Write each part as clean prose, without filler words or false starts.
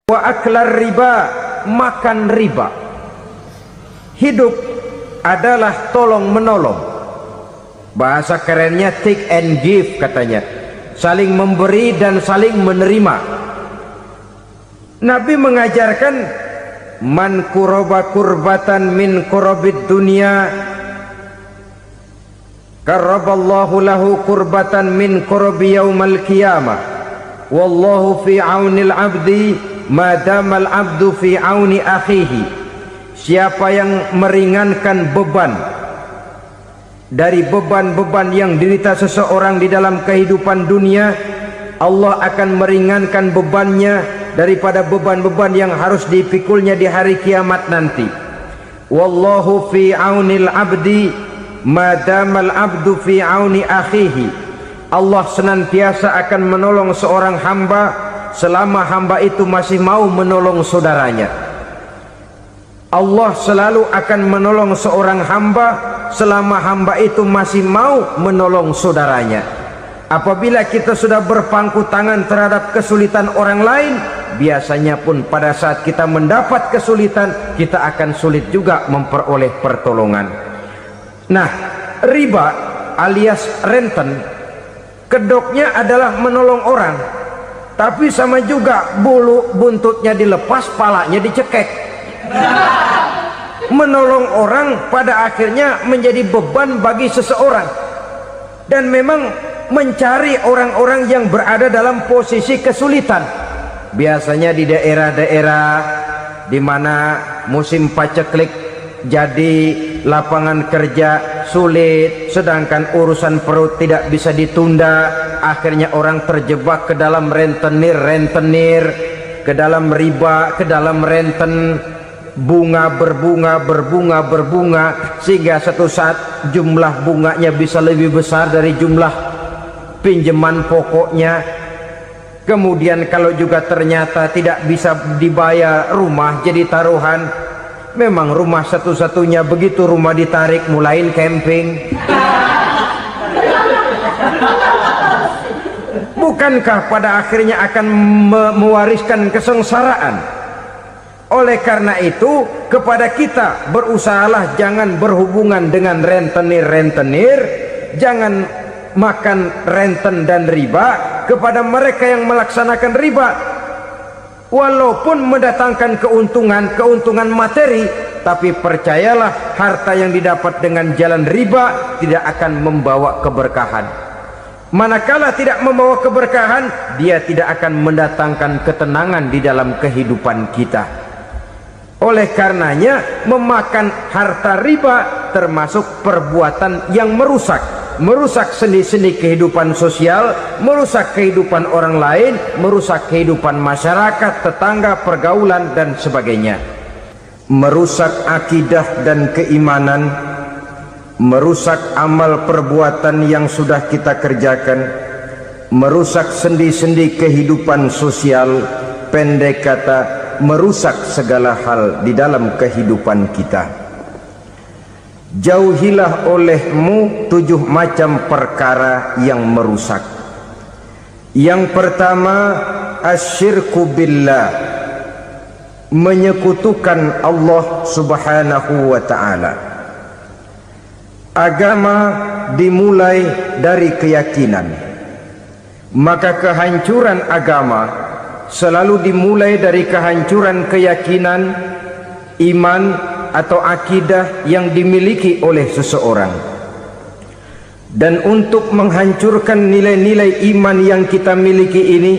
wa aklar riba, makan riba. Hidup adalah tolong menolong. Bahasa kerennya take and give katanya, saling memberi dan saling menerima. Nabi mengajarkan man kuraba kurbatan min kurabid dunya karaballahu lahu kurbatan min kurabi yaumal qiyamah wallahu fi aunil abdi madamal abdu fi auni akhihi. Siapa yang meringankan beban dari beban-beban yang dirita seseorang di dalam kehidupan dunia, Allah akan meringankan bebannya daripada beban-beban yang harus dipikulnya di hari kiamat nanti. Wallahu fi aunil abdi madamal abdu fi auni akhihi. Allah senantiasa akan menolong seorang hamba selama hamba itu masih mau menolong saudaranya. Allah selalu akan menolong seorang hamba selama hamba itu masih mau menolong saudaranya. Apabila kita sudah berpangku tangan terhadap kesulitan orang lain, biasanya pun pada saat kita mendapat kesulitan, kita akan sulit juga memperoleh pertolongan. Nah, riba alias renten, kedoknya adalah menolong orang, tapi sama juga bulu buntutnya dilepas, palanya dicekek. Menolong orang pada akhirnya menjadi beban bagi seseorang, dan memang mencari orang-orang yang berada dalam posisi kesulitan. Biasanya di daerah-daerah di mana musim paceklik jadi lapangan kerja sulit, sedangkan urusan perut tidak bisa ditunda, akhirnya orang terjebak ke dalam rentenir, ke dalam riba, ke dalam renten. Bunga berbunga sehingga satu saat jumlah bunganya bisa lebih besar dari jumlah pinjaman pokoknya. Kemudian kalau juga ternyata tidak bisa dibayar, rumah jadi taruhan. Memang rumah satu-satunya, begitu rumah ditarik mulain camping. Bukankah pada akhirnya akan mewariskan kesengsaraan? Oleh karena itu, kepada kita berusahalah jangan berhubungan dengan rentenir, jangan makan renten dan riba. Kepada mereka yang melaksanakan riba, walaupun mendatangkan keuntungan materi, tapi percayalah harta yang didapat dengan jalan riba tidak akan membawa keberkahan. Manakala tidak membawa keberkahan, dia tidak akan mendatangkan ketenangan di dalam kehidupan kita. Oleh karenanya, memakan harta riba termasuk perbuatan yang merusak sendi-sendi kehidupan sosial, merusak kehidupan orang lain, merusak kehidupan masyarakat, tetangga, pergaulan dan sebagainya. Merusak akidah dan keimanan, merusak amal perbuatan yang sudah kita kerjakan, merusak sendi-sendi kehidupan sosial, pendek kata merusak segala hal di dalam kehidupan kita. Jauhilah olehmu 7 macam perkara yang merusak. Yang pertama, asyirku billah, menyekutukan Allah subhanahu wa ta'ala. Agama dimulai dari keyakinan, maka kehancuran agama selalu dimulai dari kehancuran keyakinan, iman atau akidah yang dimiliki oleh seseorang. Dan untuk menghancurkan nilai-nilai iman yang kita miliki ini,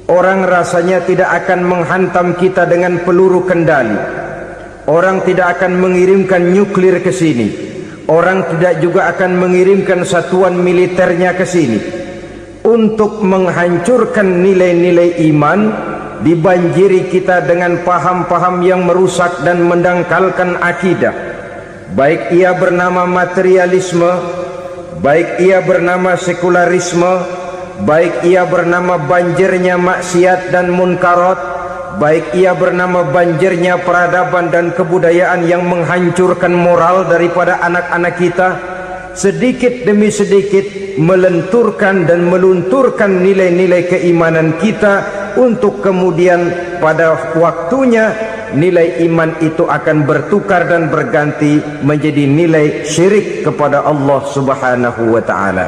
orang rasanya tidak akan menghantam kita dengan peluru kendali. Orang tidak akan mengirimkan nuklir ke sini. Orang tidak juga akan mengirimkan satuan militernya ke sini. Untuk menghancurkan nilai-nilai iman, dibanjiri kita dengan paham-paham yang merusak dan mendangkalkan akidah, baik ia bernama materialisme, baik ia bernama sekularisme, baik ia bernama banjirnya maksiat dan munkarat, baik ia bernama banjirnya peradaban dan kebudayaan yang menghancurkan moral daripada anak-anak kita. Sedikit demi sedikit melenturkan dan melunturkan nilai-nilai keimanan kita untuk kemudian pada waktunya nilai iman itu akan bertukar dan berganti menjadi nilai syirik kepada Allah Subhanahu wa ta'ala.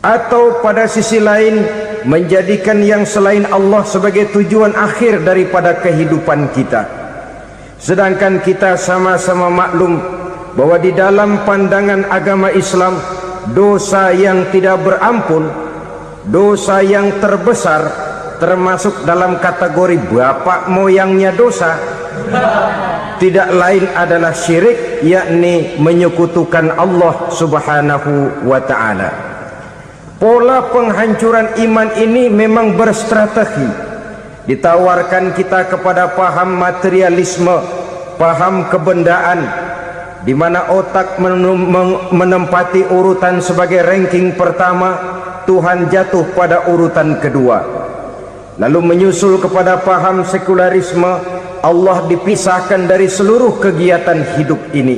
Atau pada sisi lain menjadikan yang selain Allah sebagai tujuan akhir daripada kehidupan kita. Sedangkan kita sama-sama maklum bahwa di dalam pandangan agama Islam, dosa yang tidak berampun, dosa yang terbesar, termasuk dalam kategori bapak moyangnya dosa, tidak lain adalah syirik, yakni menyekutukan Allah Subhanahu wa ta'ala. Pola penghancuran iman ini memang berstrategi. Ditawarkan kita kepada paham materialisme, paham kebendaan, di mana otak menempati urutan sebagai ranking pertama, Tuhan jatuh pada urutan kedua. Lalu menyusul kepada paham sekularisme, Allah dipisahkan dari seluruh kegiatan hidup ini,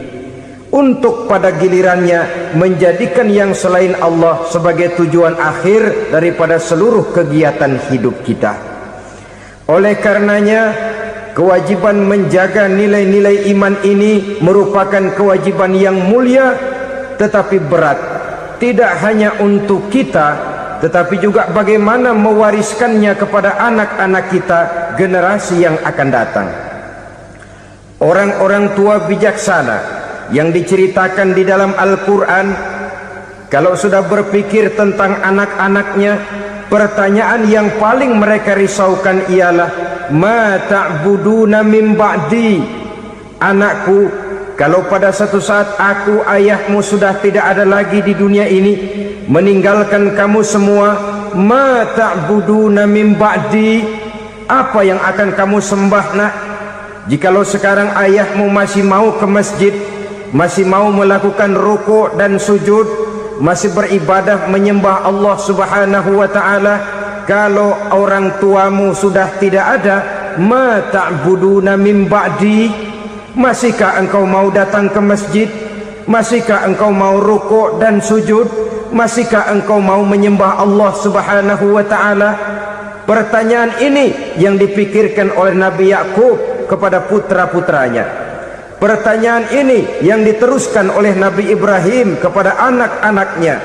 untuk pada gilirannya menjadikan yang selain Allah sebagai tujuan akhir daripada seluruh kegiatan hidup kita. Oleh karenanya, kewajiban menjaga nilai-nilai iman ini merupakan kewajiban yang mulia tetapi berat, tidak hanya untuk kita, tetapi juga bagaimana mewariskannya kepada anak-anak kita, generasi yang akan datang. Orang-orang tua bijaksana yang diceritakan di dalam Al-Quran, kalau sudah berpikir tentang anak-anaknya, pertanyaan yang paling mereka risaukan ialah, ma ta'buduna min ba'di. Anakku, kalau pada satu saat aku, ayahmu sudah tidak ada lagi di dunia ini, meninggalkan kamu semua, ma ta'buduna min ba'di, apa yang akan kamu sembah nak? Jikalau sekarang ayahmu masih mau ke masjid, masih mau melakukan rukuk dan sujud, masih beribadah menyembah Allah Subhanahu wa ta'ala, kalau orang tuamu sudah tidak ada, ma ta'buduna min ba'di, masihkah engkau mau datang ke masjid? Masihkah engkau mau rukuk dan sujud? Masihkah engkau mau menyembah Allah Subhanahu wa ta'ala? Pertanyaan ini yang dipikirkan oleh Nabi Yakub kepada putra-putranya. Pertanyaan ini yang diteruskan oleh Nabi Ibrahim kepada anak-anaknya.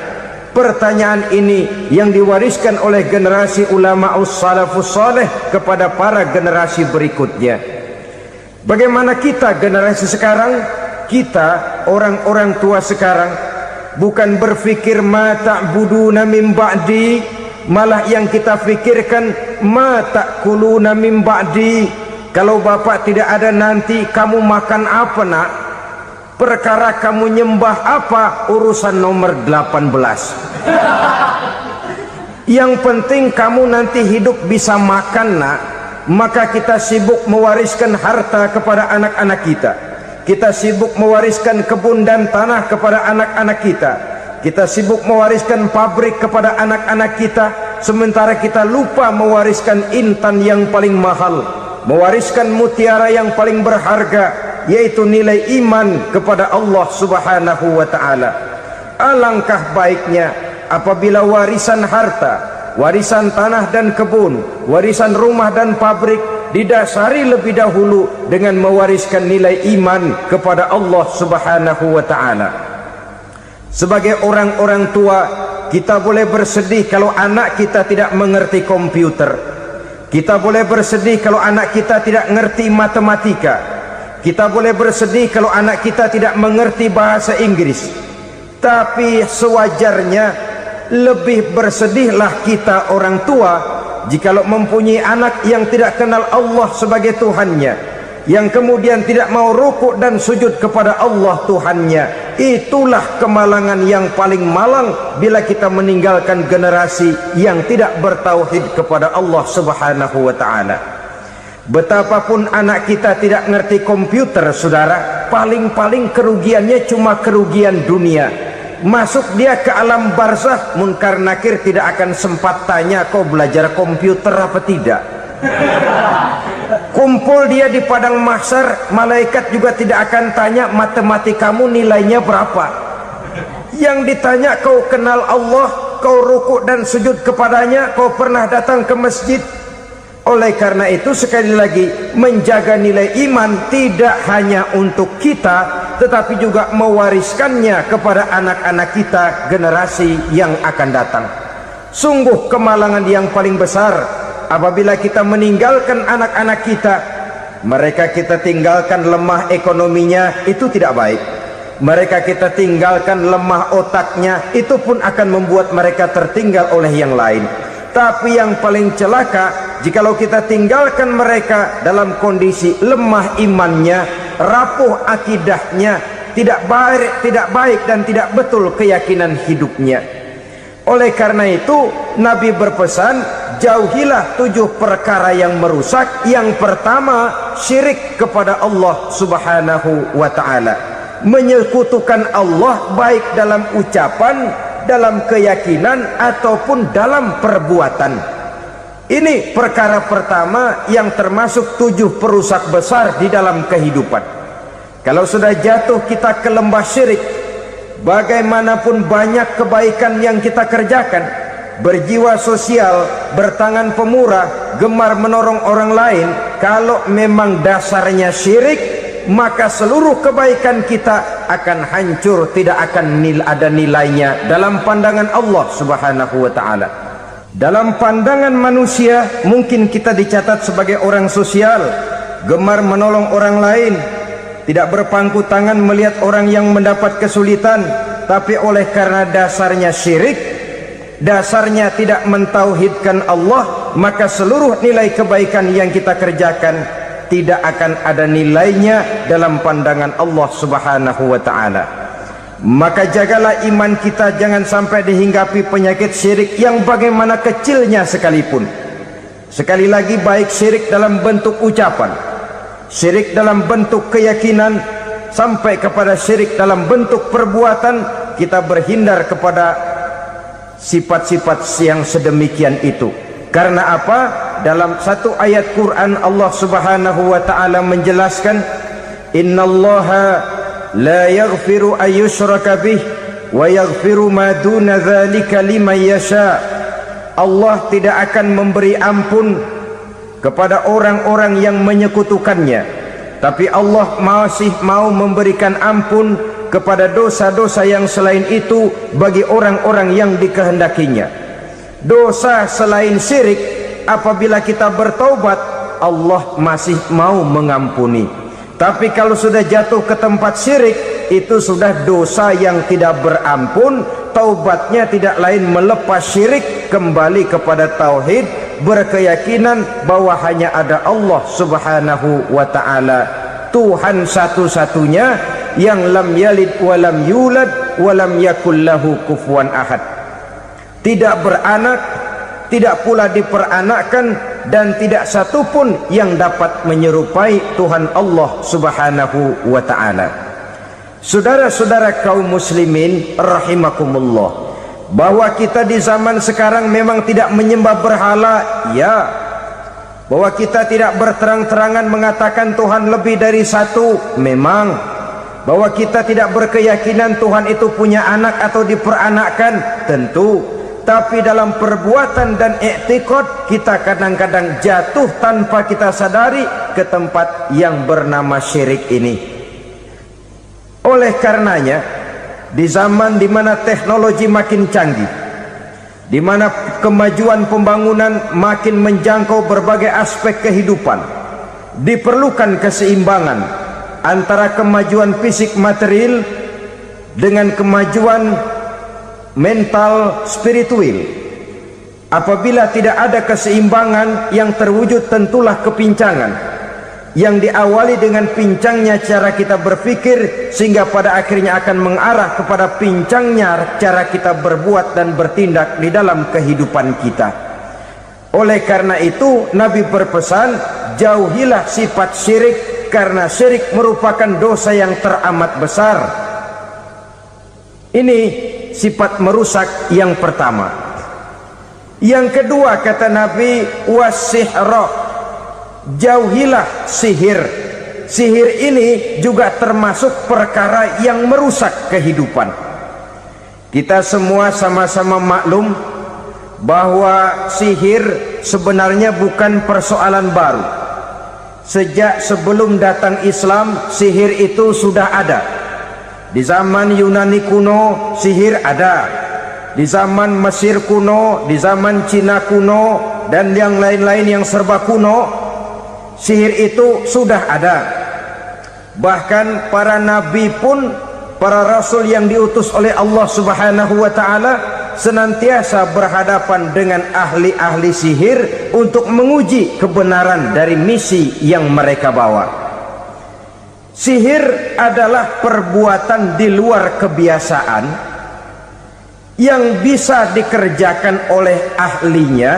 Pertanyaan ini yang diwariskan oleh generasi ulama salafus saleh kepada para generasi berikutnya. Bagaimana kita generasi sekarang? Kita orang-orang tua sekarang bukan berfikir ma ta'buduna min ba'di, malah yang kita fikirkan ma ta'kuluna min ba'di. Kalau bapak tidak ada nanti kamu makan apa nak? Perkara kamu nyembah apa? Urusan nomor 18. Yang penting kamu nanti hidup bisa makan nak. Maka kita sibuk mewariskan harta kepada anak-anak kita. Kita sibuk mewariskan kebun dan tanah kepada anak-anak kita. Kita sibuk mewariskan pabrik kepada anak-anak kita, sementara kita lupa mewariskan intan yang paling mahal, mewariskan mutiara yang paling berharga, yaitu nilai iman kepada Allah Subhanahu wa ta'ala. Alangkah baiknya apabila warisan harta, warisan tanah dan kebun, warisan rumah dan pabrik didasari lebih dahulu dengan mewariskan nilai iman kepada Allah Subhanahu wa ta'ala. Sebagai orang-orang tua, kita boleh bersedih kalau anak kita tidak mengerti komputer. Kita boleh bersedih kalau anak kita tidak mengerti matematika. Kita boleh bersedih kalau anak kita tidak mengerti bahasa Inggris. Tapi sewajarnya lebih bersedihlah kita orang tua jikalau mempunyai anak yang tidak kenal Allah sebagai Tuhannya, yang kemudian tidak mau rukuk dan sujud kepada Allah Tuhannya. Itulah kemalangan yang paling malang bila kita meninggalkan generasi yang tidak bertauhid kepada Allah Subhanahu wa ta'ala. Betapapun anak kita tidak ngerti komputer, saudara, paling-paling kerugiannya cuma kerugian dunia. Masuk dia ke alam barzakh, munkar nakir tidak akan sempat tanya kau belajar komputer apa tidak. Kumpul dia di padang mahsyar, malaikat juga tidak akan tanya matematikamu nilainya berapa. Yang ditanya kau kenal Allah, kau rukuk dan sujud kepadanya, kau pernah datang ke masjid. Oleh karena itu sekali lagi, menjaga nilai iman tidak hanya untuk kita, tetapi juga mewariskannya kepada anak-anak kita, generasi yang akan datang. Sungguh kemalangan yang paling besar apabila kita meninggalkan anak-anak kita. Mereka kita tinggalkan lemah ekonominya, itu tidak baik. Mereka kita tinggalkan lemah otaknya, itu pun akan membuat mereka tertinggal oleh yang lain. Tapi yang paling celaka, jikalau kita tinggalkan mereka dalam kondisi lemah imannya, rapuh akidahnya, tidak baik dan tidak betul keyakinan hidupnya. Oleh karena itu Nabi berpesan, jauhilah 7 perkara yang merusak. Yang pertama, syirik kepada Allah subhanahu wa ta'ala, menyekutukan Allah baik dalam ucapan, dalam keyakinan ataupun dalam perbuatan. Ini perkara pertama yang termasuk 7 perusak besar di dalam kehidupan. Kalau sudah jatuh kita ke lembah syirik, bagaimanapun banyak kebaikan yang kita kerjakan, berjiwa sosial, bertangan pemurah, gemar menolong orang lain, kalau memang dasarnya syirik, maka seluruh kebaikan kita akan hancur, tidak akan ada nilainya dalam pandangan Allah subhanahu wa ta'ala. Dalam pandangan manusia mungkin kita dicatat sebagai orang sosial, gemar menolong orang lain, tidak berpangku tangan melihat orang yang mendapat kesulitan. Tapi oleh karena dasarnya syirik, dasarnya tidak mentauhidkan Allah, maka seluruh nilai kebaikan yang kita kerjakan tidak akan ada nilainya dalam pandangan Allah subhanahu wa ta'ala. Maka jagalah iman kita, jangan sampai dihinggapi penyakit syirik yang bagaimana kecilnya sekalipun. Sekali lagi, baik syirik dalam bentuk ucapan, syirik dalam bentuk keyakinan, sampai kepada syirik dalam bentuk perbuatan, kita berhindar kepada sifat-sifat yang sedemikian itu. Karena apa? Dalam satu ayat Quran Allah subhanahu wa ta'ala menjelaskan, innallaha la yaghfiru ayyushraka bih wa yaghfiru ma duna dzalika liman yasha. Allah tidak akan memberi ampun kepada orang-orang yang menyekutukannya, tapi Allah masih mau memberikan ampun kepada dosa-dosa yang selain itu bagi orang-orang yang dikehendakinya. Dosa selain syirik, apabila kita bertaubat, Allah masih mau mengampuni. Tapi kalau sudah jatuh ke tempat syirik, itu sudah dosa yang tidak berampun. Taubatnya tidak lain melepas syirik, kembali kepada tauhid, berkeyakinan bahwa hanya ada Allah subhanahu wa ta'ala, Tuhan satu-satunya, yang lam yalid walam yulad walam yakul lahu kufuwan ahad. Tidak beranak, tidak pula diperanakkan, dan tidak satupun yang dapat menyerupai Tuhan Allah subhanahu wa ta'ala. Saudara-saudara kaum muslimin rahimakumullah, bahwa kita di zaman sekarang memang tidak menyembah berhala, ya. Bahwa kita tidak berterang-terangan mengatakan Tuhan lebih dari satu, memang. Bahwa kita tidak berkeyakinan Tuhan itu punya anak atau diperanakkan, tentu. Tapi dalam perbuatan dan i'tiqad, kita kadang-kadang jatuh tanpa kita sadari ke tempat yang bernama syirik ini. Oleh karenanya, di zaman di mana teknologi makin canggih, di mana kemajuan pembangunan makin menjangkau berbagai aspek kehidupan, diperlukan keseimbangan antara kemajuan fisik material dengan kemajuan mental spiritual. Apabila tidak ada keseimbangan, yang terwujud tentulah kepincangan, yang diawali dengan pincangnya cara kita berpikir, sehingga pada akhirnya akan mengarah kepada pincangnya cara kita berbuat dan bertindak di dalam kehidupan kita. Oleh karena itu Nabi berpesan, jauhilah sifat syirik, karena syirik merupakan dosa yang teramat besar. Ini sifat merusak yang pertama. Yang kedua, kata Nabi, wasihra, jauhilah sihir. Sihir ini juga termasuk perkara yang merusak kehidupan. Kita semua sama-sama maklum bahwa sihir sebenarnya bukan persoalan baru. Sejak sebelum datang Islam, sihir itu sudah ada. Di zaman Yunani kuno, sihir ada. Di zaman Mesir kuno, di zaman Cina kuno, dan yang lain-lain yang serba kuno, sihir itu sudah ada. Bahkan para nabi pun, para rasul yang diutus oleh Allah Subhanahu wa ta'ala, senantiasa berhadapan dengan ahli-ahli sihir untuk menguji kebenaran dari misi yang mereka bawa. Sihir adalah perbuatan di luar kebiasaan yang bisa dikerjakan oleh ahlinya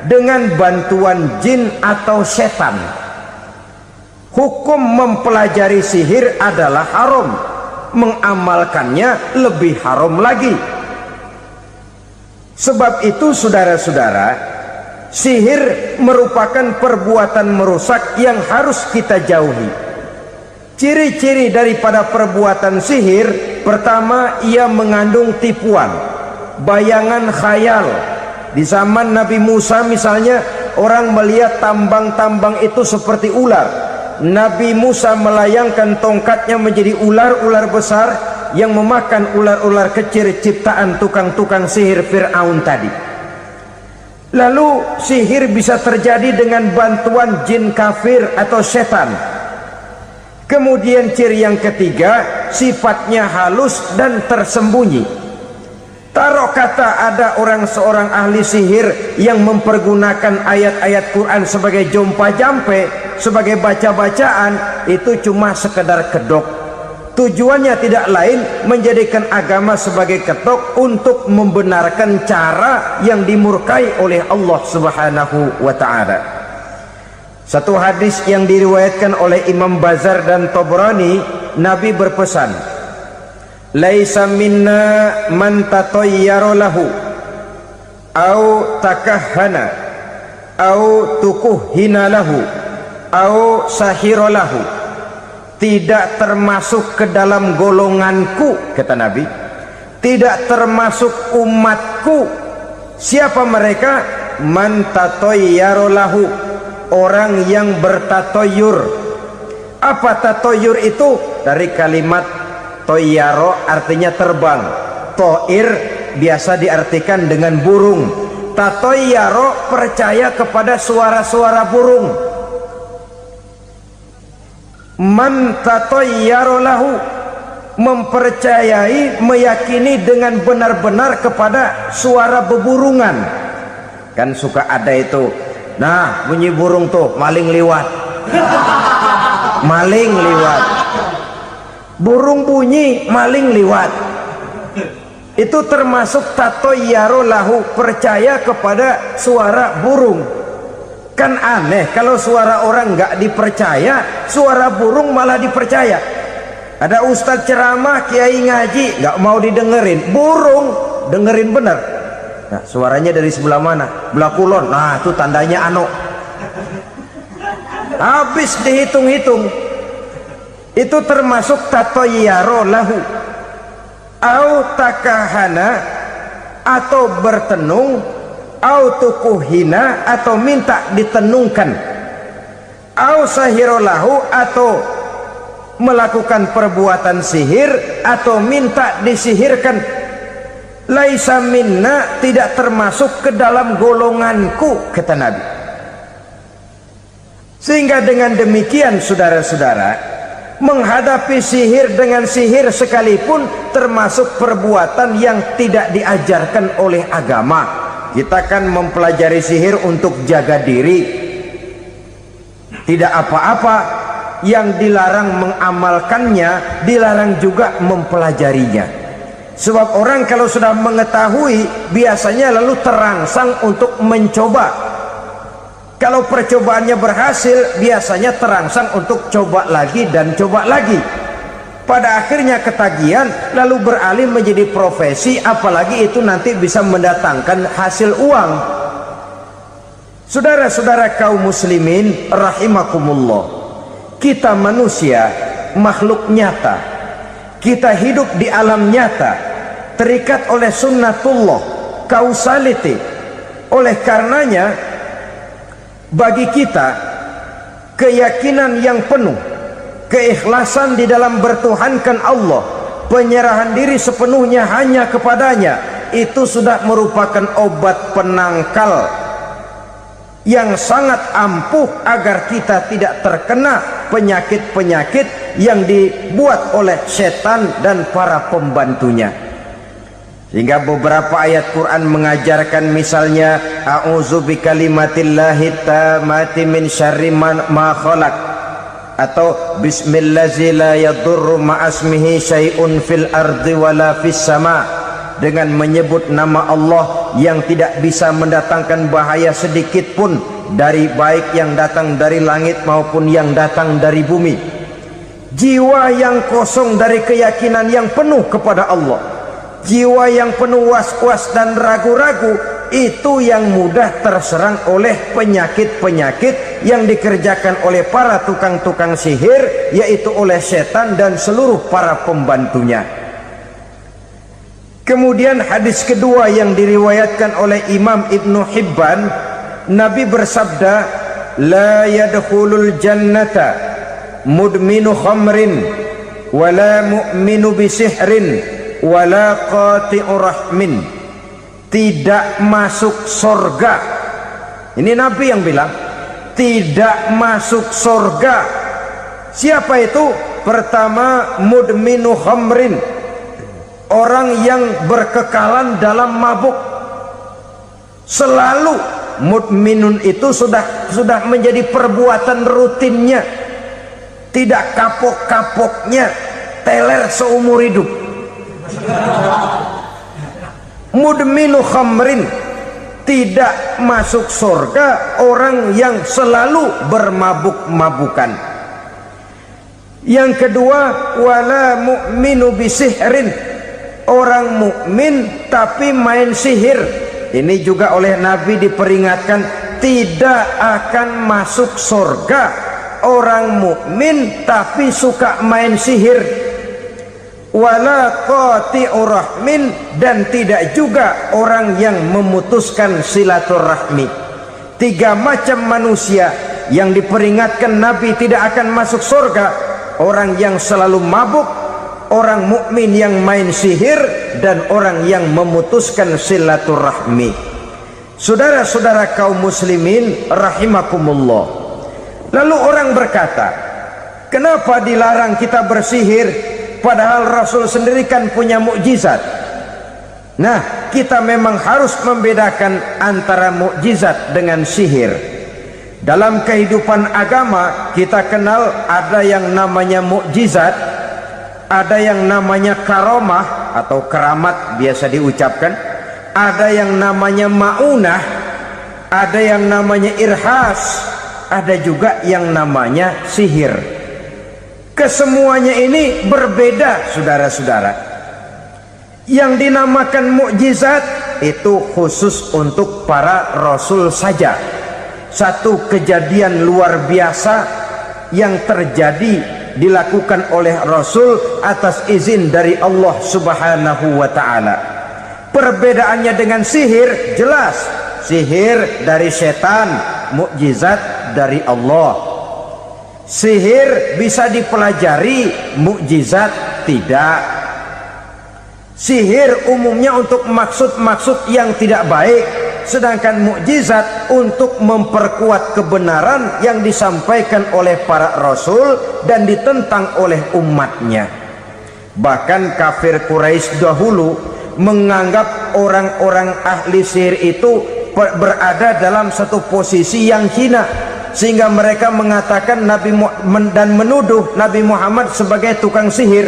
dengan bantuan jin atau setan. Hukum mempelajari sihir adalah haram, mengamalkannya lebih haram lagi. Sebab itu saudara-saudara, sihir merupakan perbuatan merusak yang harus kita jauhi. Ciri-ciri daripada perbuatan sihir, pertama, ia mengandung tipuan, bayangan khayal. Di zaman Nabi Musa misalnya, orang melihat tambang-tambang itu seperti ular. Nabi Musa melayangkan tongkatnya menjadi ular-ular besar yang memakan ular-ular kecil ciptaan tukang-tukang sihir Fir'aun tadi. Lalu sihir bisa terjadi dengan bantuan jin kafir atau setan. Kemudian ciri yang ketiga, sifatnya halus dan tersembunyi. Taruh kata ada seorang ahli sihir yang mempergunakan ayat-ayat Quran sebagai jompa-jampe, sebagai baca-bacaan, itu cuma sekedar kedok. Tujuannya tidak lain menjadikan agama sebagai ketok untuk membenarkan cara yang dimurkai oleh Allah Subhanahu wa ta'ala. Satu hadis yang diriwayatkan oleh Imam Bazar dan Tabrani, Nabi berpesan, "Laisa minna man tatayyara lahu au takahhana au tukuhhina lahu au sahira lahu." Tidak termasuk ke dalam golonganku, kata Nabi, tidak termasuk umatku. Siapa mereka? Man tatayyara lahu, orang yang bertatoyur. Apa tatoyur itu? Dari kalimat toyaro, artinya terbang. Toir biasa diartikan dengan burung. Tatoyaro percaya kepada suara-suara burung. Man tatayyara lahu, mempercayai, meyakini dengan benar-benar kepada suara beburungan. Kan suka ada itu, nah bunyi burung tuh, maling liwat. Maling liwat, burung bunyi, maling liwat. Itu termasuk tatayyara lahu, percaya kepada suara burung. Kan aneh kalau suara orang nggak dipercaya, suara burung malah dipercaya. Ada ustadz ceramah, kiai ngaji, nggak mau didengerin, burung dengerin bener. Nah, suaranya dari sebelah mana? Belah kulon. Nah, itu tandanya ano. Habis dihitung-hitung. Itu termasuk tatayyara lahu. Au takahana, atau bertenung, au tukuhina, atau minta ditenungkan, au sahirolahu, atau melakukan perbuatan sihir atau minta disihirkan. Laisa minna, tidak termasuk ke dalam golonganku, kata Nabi. Sehingga dengan demikian saudara-saudara, menghadapi sihir dengan sihir sekalipun termasuk perbuatan yang tidak diajarkan oleh agama. Kita kan mempelajari sihir untuk jaga diri, tidak apa-apa. Yang dilarang mengamalkannya, dilarang juga mempelajarinya. Sebab orang kalau sudah mengetahui, biasanya lalu terangsang untuk mencoba. Kalau percobaannya berhasil, biasanya terangsang untuk coba lagi dan coba lagi. Pada akhirnya ketagihan, lalu beralih menjadi profesi, apalagi itu nanti bisa mendatangkan hasil uang. Saudara-saudara kaum muslimin rahimakumullah, kita manusia makhluk nyata, kita hidup di alam nyata, terikat oleh sunnatullah, causality. Oleh karenanya bagi kita keyakinan yang penuh, keikhlasan di dalam bertuhankan Allah, penyerahan diri sepenuhnya hanya kepadanya, itu sudah merupakan obat penangkal yang sangat ampuh agar kita tidak terkena penyakit-penyakit yang dibuat oleh setan dan para pembantunya. Sehingga beberapa ayat Quran mengajarkan, misalnya a'udzu bikalimatillahi tammati min syarri ma khalaq, atau bismillazi la yadurru ma'asmihi syai'un fil ardi wala fis sama, dengan menyebut nama Allah yang tidak bisa mendatangkan bahaya sedikit pun, dari baik yang datang dari langit maupun yang datang dari bumi. Jiwa yang kosong dari keyakinan yang penuh kepada Allah, jiwa yang penuh was-was dan ragu-ragu, itu yang mudah terserang oleh penyakit-penyakit yang dikerjakan oleh para tukang-tukang sihir, yaitu oleh setan dan seluruh para pembantunya. Kemudian hadis kedua yang diriwayatkan oleh Imam Ibnu Hibban, Nabi bersabda, la yadkhulul jannata mudminu khamrin wala mu'minu bisihrin wala qati'ur rahmin. Tidak masuk surga, ini Nabi yang bilang, tidak masuk surga. Siapa itu? Pertama, mudminu khamrin, orang yang berkekalan dalam mabuk. Selalu mudminun itu sudah menjadi perbuatan rutinnya, tidak kapok-kapoknya, teler seumur hidup. Mudminu khamrin, tidak masuk surga orang yang selalu bermabuk-mabukan. Yang kedua, wala mu'minu bisihrin, orang mukmin tapi main sihir. Ini juga oleh Nabi diperingatkan, tidak akan masuk surga orang mukmin tapi suka main sihir. Wala qati'ur rahmin, dan tidak juga orang yang memutuskan silaturahmi. Tiga macam manusia yang diperingatkan Nabi tidak akan masuk surga: orang yang selalu mabuk, orang mukmin yang main sihir, dan orang yang memutuskan silaturahmi. Saudara-saudara kaum muslimin rahimakumullah. Lalu orang berkata, kenapa dilarang kita bersihir padahal Rasul sendiri kan punya mukjizat? Nah, kita memang harus membedakan antara mukjizat dengan sihir. Dalam kehidupan agama kita kenal ada yang namanya mukjizat, ada yang namanya karomah atau keramat biasa diucapkan, ada yang namanya maunah, ada yang namanya irhas, ada juga yang namanya sihir. Kesemuanya ini berbeda, saudara-saudara. Yang dinamakan mukjizat itu khusus untuk para rasul saja. Satu kejadian luar biasa yang terjadi dilakukan oleh rasul atas izin dari Allah Subhanahu wa taala. Perbedaannya dengan sihir jelas. Sihir dari setan, mukjizat dari Allah. Sihir bisa dipelajari, mukjizat tidak. Sihir umumnya untuk maksud-maksud yang tidak baik, sedangkan mukjizat untuk memperkuat kebenaran yang disampaikan oleh para rasul dan ditentang oleh umatnya. Bahkan kafir Quraisy dahulu menganggap orang-orang ahli sihir itu berada dalam satu posisi yang hina, sehingga mereka mengatakan dan menuduh Nabi Muhammad sebagai tukang sihir.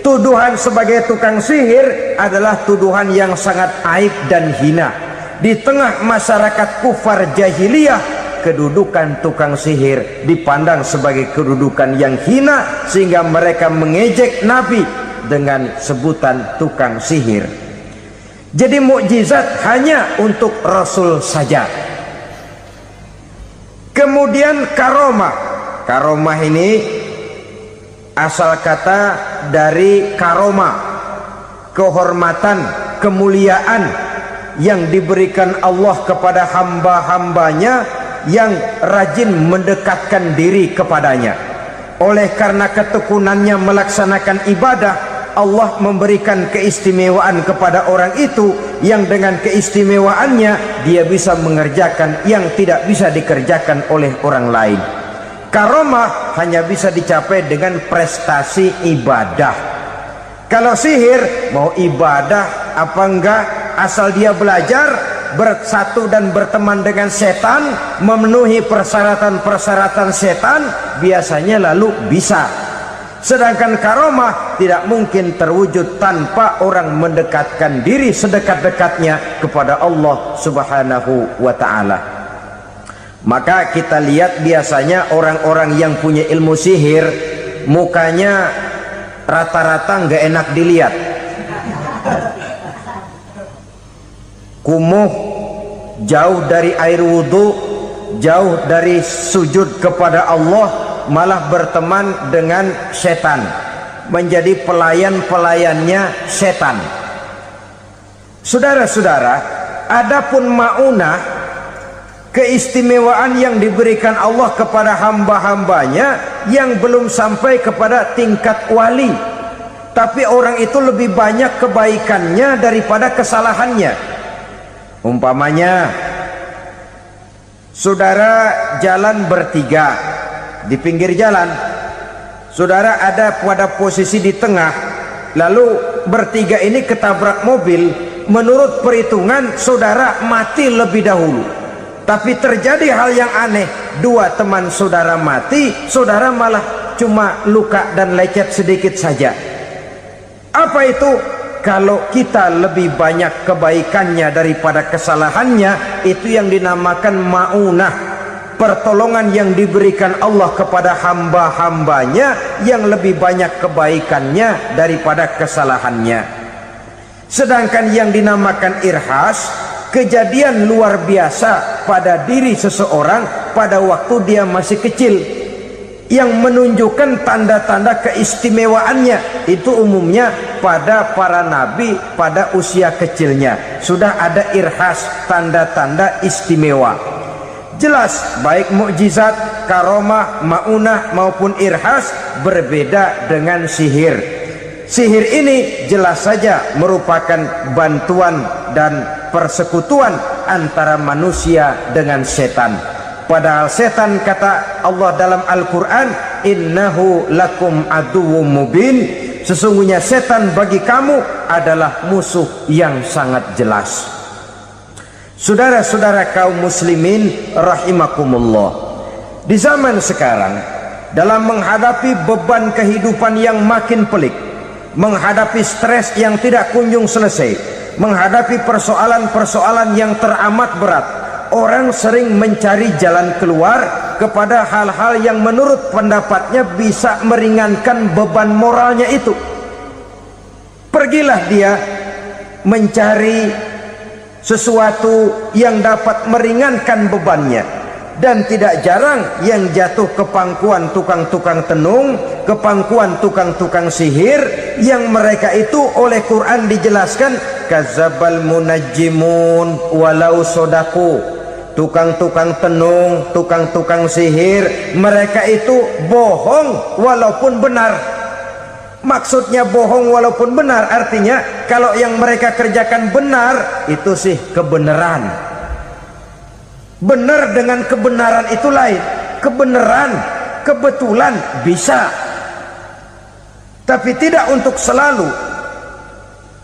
Tuduhan sebagai tukang sihir adalah tuduhan yang sangat aib dan hina. Di tengah masyarakat kufar jahiliyah, kedudukan tukang sihir dipandang sebagai kedudukan yang hina, sehingga mereka mengejek Nabi dengan sebutan tukang sihir. Jadi mukjizat hanya untuk Rasul saja. Kemudian karomah. Karomah ini asal kata dari karoma. kehormatan, kemuliaan yang diberikan Allah kepada hamba-hambanya yang rajin mendekatkan diri kepadanya. Oleh karena ketekunannya melaksanakan ibadah, Allah memberikan keistimewaan kepada orang itu yang dengan keistimewaannya dia bisa mengerjakan yang tidak bisa dikerjakan oleh orang lain. Karomah hanya bisa dicapai dengan prestasi ibadah. Kalau sihir mau ibadah apa enggak, asal dia belajar, bersatu dan berteman dengan setan, memenuhi persyaratan-persyaratan setan, biasanya lalu bisa. Sedangkan karomah tidak mungkin terwujud tanpa orang mendekatkan diri sedekat-dekatnya kepada Allah Subhanahu wa ta'ala. Maka kita lihat biasanya orang-orang yang punya ilmu sihir, mukanya rata-rata nggak enak dilihat, kumuh, jauh dari air wudhu, jauh dari sujud kepada Allah, malah berteman dengan setan, menjadi pelayan-pelayannya setan. Saudara-saudara, adapun maunah, keistimewaan yang diberikan Allah kepada hamba-hambanya yang belum sampai kepada tingkat wali, tapi orang itu lebih banyak kebaikannya daripada kesalahannya. Umpamanya saudara jalan bertiga, di pinggir jalan saudara ada pada posisi di tengah, lalu bertiga ini ketabrak mobil. Menurut perhitungan saudara mati lebih dahulu, tapi terjadi hal yang aneh, dua teman saudara mati, saudara malah cuma luka dan lecet sedikit saja. Apa itu? Kalau kita lebih banyak kebaikannya daripada kesalahannya, itu yang dinamakan maunah, pertolongan yang diberikan Allah kepada hamba-hambanya yang lebih banyak kebaikannya daripada kesalahannya. Sedangkan yang dinamakan irhas, kejadian luar biasa pada diri seseorang pada waktu dia masih kecil, yang menunjukkan tanda-tanda keistimewaannya. Itu umumnya pada para nabi pada usia kecilnya sudah ada irhas, tanda-tanda istimewa. Jelas baik mukjizat, karomah, maunah maupun irhas berbeda dengan sihir. Sihir ini jelas saja merupakan bantuan dan persekutuan antara manusia dengan setan. Padahal setan, kata Allah dalam Al-Quran, innahu lakum aduwwum mubin, sesungguhnya setan bagi kamu adalah musuh yang sangat jelas. Saudara-saudara kaum muslimin rahimakumullah, di zaman sekarang dalam menghadapi beban kehidupan yang makin pelik, menghadapi stres yang tidak kunjung selesai, menghadapi persoalan-persoalan yang teramat berat, orang sering mencari jalan keluar kepada hal-hal yang menurut pendapatnya bisa meringankan beban moralnya itu. Pergilah dia mencari sesuatu yang dapat meringankan bebannya, dan tidak jarang yang jatuh ke pangkuan tukang-tukang tenung, ke pangkuan tukang-tukang sihir, yang mereka itu oleh Quran dijelaskan kadzabal munajjimun walau sodaku. Tukang-tukang tenung, tukang-tukang sihir, mereka itu bohong walaupun benar. Maksudnya bohong walaupun benar, artinya kalau yang mereka kerjakan benar, itu sih kebenaran. Benar dengan kebenaran itu lain. Kebenaran, kebetulan bisa, tapi tidak untuk selalu.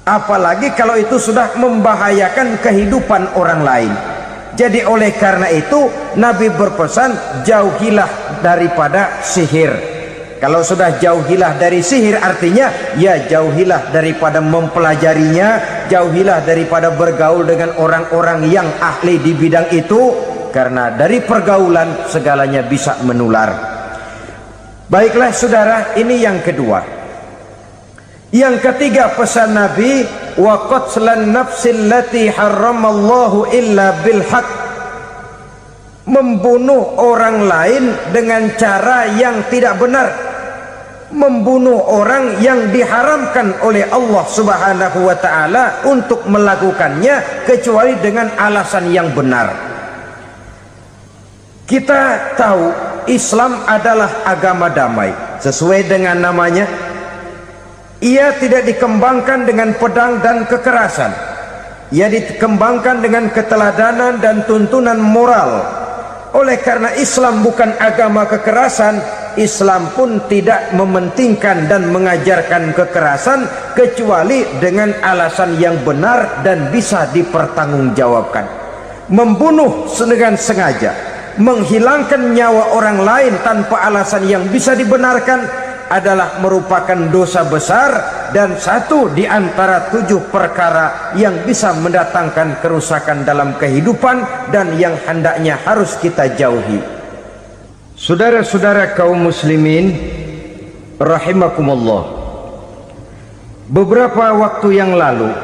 Apalagi kalau itu sudah membahayakan kehidupan orang lain. Jadi oleh karena itu Nabi berpesan, jauhilah daripada sihir. Kalau sudah jauhilah dari sihir, artinya ya jauhilah daripada mempelajarinya, jauhilah daripada bergaul dengan orang-orang yang ahli di bidang itu, karena dari pergaulan segalanya bisa menular. Baiklah saudara, ini yang kedua. Yang ketiga pesan Nabi, wa qatlan nafsil lati harramallahu illa bil haq, membunuh orang lain dengan cara yang tidak benar. membunuh orang yang diharamkan oleh Allah Subhanahu wa taala untuk melakukannya kecuali dengan alasan yang benar. Kita tahu Islam adalah agama damai. Sesuai dengan namanya, ia tidak dikembangkan dengan pedang dan kekerasan. Ia dikembangkan dengan keteladanan dan tuntunan moral. Oleh karena Islam bukan agama kekerasan, Islam pun tidak mementingkan dan mengajarkan kekerasan kecuali dengan alasan yang benar dan bisa dipertanggungjawabkan. Membunuh dengan sengaja, menghilangkan nyawa orang lain tanpa alasan yang bisa dibenarkan adalah merupakan dosa besar dan satu di antara 7 perkara yang bisa mendatangkan kerusakan dalam kehidupan dan yang hendaknya harus kita jauhi. Saudara-saudara kaum muslimin rahimakumullah, beberapa waktu yang lalu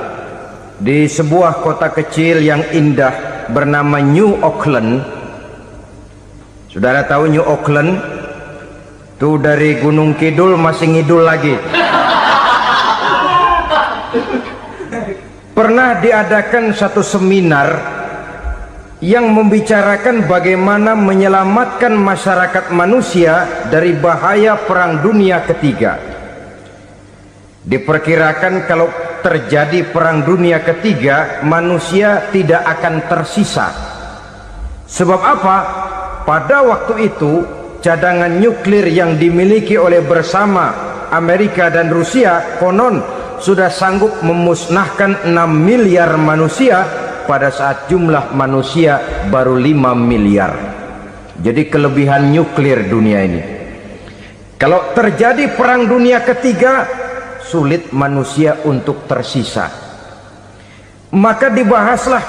di sebuah kota kecil yang indah bernama New Auckland. Saudara tahu New Auckland? Tuh dari Gunung Kidul masih ngidul lagi. Pernah diadakan satu seminar yang membicarakan bagaimana menyelamatkan masyarakat manusia dari bahaya Perang Dunia Ketiga. Diperkirakan kalau terjadi Perang Dunia Ketiga, manusia tidak akan tersisa. Sebab apa? Pada waktu itu cadangan nuklir yang dimiliki oleh bersama Amerika dan Rusia konon sudah sanggup memusnahkan 6 miliar manusia pada saat jumlah manusia baru 5 miliar. Jadi kelebihan nuklir dunia ini. Kalau terjadi Perang Dunia Ketiga, sulit manusia untuk tersisa. Maka dibahaslah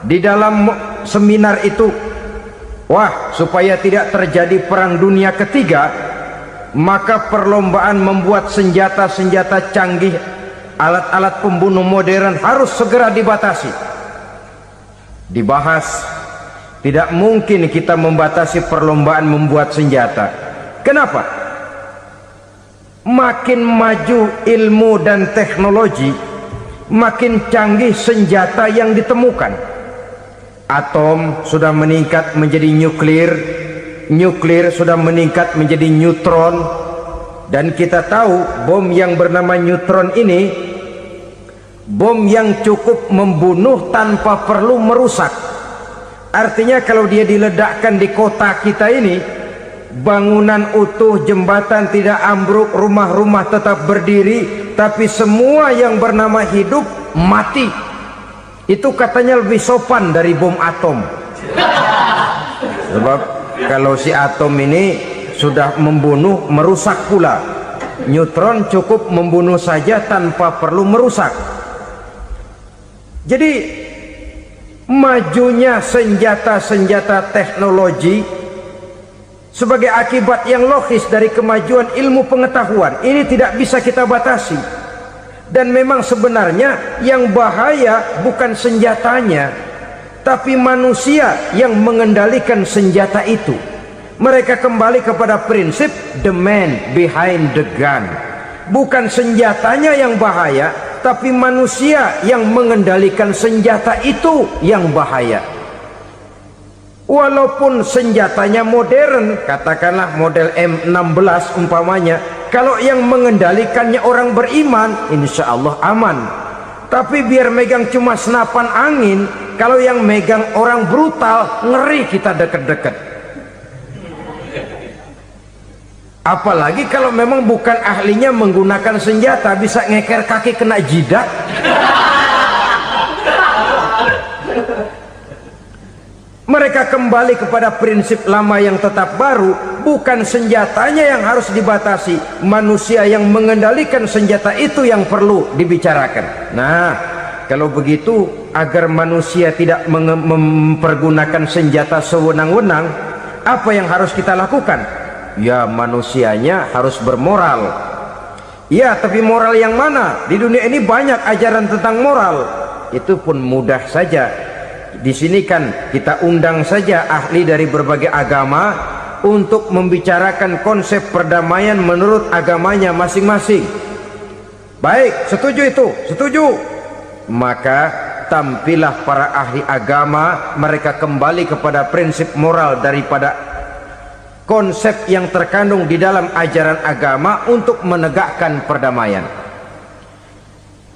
di dalam seminar itu, wah, supaya tidak terjadi Perang Dunia Ketiga, maka perlombaan membuat senjata-senjata canggih, alat-alat pembunuh modern harus segera dibatasi. Dibahas, tidak mungkin kita membatasi perlombaan membuat senjata. Kenapa? Makin maju ilmu dan teknologi, makin canggih senjata yang ditemukan. Atom sudah meningkat menjadi nuklir, nuklir sudah meningkat menjadi neutron, dan kita tahu bom yang bernama neutron ini bom yang cukup membunuh tanpa perlu merusak. Artinya kalau dia diledakkan di kota kita ini, bangunan utuh, jembatan tidak ambruk, rumah-rumah tetap berdiri, tapi semua yang bernama hidup mati. Itu katanya lebih sopan dari bom atom. Sebab kalau si atom ini sudah membunuh, merusak pula. Neutron cukup membunuh saja tanpa perlu merusak. Jadi majunya senjata-senjata teknologi sebagai akibat yang logis dari kemajuan ilmu pengetahuan ini tidak bisa kita batasi. Dan memang sebenarnya yang bahaya bukan senjatanya, tapi manusia yang mengendalikan senjata itu. Mereka kembali kepada prinsip the man behind the gun. Bukan senjatanya yang bahaya, tapi manusia yang mengendalikan senjata itu yang bahaya. Walaupun senjatanya modern, katakanlah model M16 umpamanya, kalau yang mengendalikannya orang beriman, insya Allah aman. Tapi biar megang cuma senapan angin, kalau yang megang orang brutal, ngeri kita deket-deket. Apalagi kalau memang bukan ahlinya menggunakan senjata, bisa ngeker kaki kena jidat. Mereka kembali kepada prinsip lama yang tetap baru. Bukan senjatanya yang harus dibatasi, manusia yang mengendalikan senjata itu yang perlu dibicarakan. Nah, kalau begitu, agar manusia tidak mempergunakan senjata sewenang-wenang, apa yang harus kita lakukan? Ya, manusianya harus bermoral. Ya, tapi moral yang mana? Di dunia ini banyak ajaran tentang moral. Itu pun mudah saja. Di sini kan kita undang saja ahli dari berbagai agama untuk membicarakan konsep perdamaian menurut agamanya masing-masing. Baik, setuju itu, setuju. Maka tampillah para ahli agama, mereka kembali kepada prinsip moral daripada konsep yang terkandung di dalam ajaran agama untuk menegakkan perdamaian.